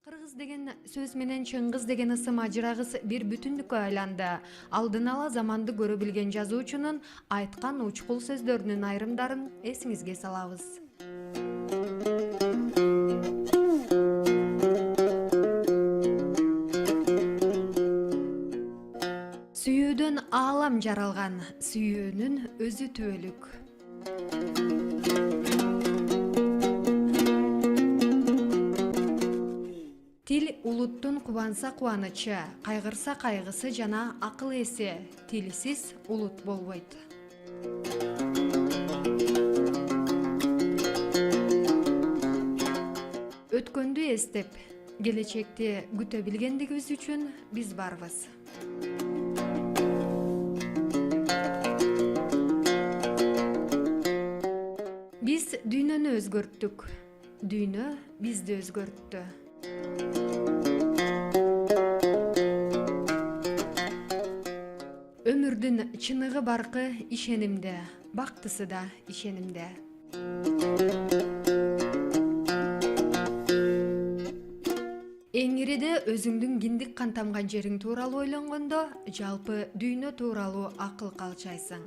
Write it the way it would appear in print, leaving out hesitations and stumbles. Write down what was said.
Кыргыз деген сөз менен чыңгыз деген ысым ажырагыс бир бүтүндүккө айланды. Алдын ала заманды көрө билген жазуучунун айткан учкул сөздөрүнүн айрымдарын эсиңизге салабыз. Сүйүүдөн аалам жаралган, сүйүүнүн өзү түбөлүк. Тил улуттун кубанса кубанычы, кайгырса кайгысы жана акыл эси. Тилсиз улут болбойт. Өткөндү эстеп, келечекти күтө билгендигибиз үчүн биз барбыз. Биз дүйнөнү өзгөрттүк, дүйнө бизди өзгөрттү. Өмүрдүн чыныгы баркы ишенимде, бактысы да ишенимде. Эңириде өзүңдүн киндик кан тамган жериң тууралуу ойлонгондо, жалпы дүйнө тууралуу акыл калчайсың.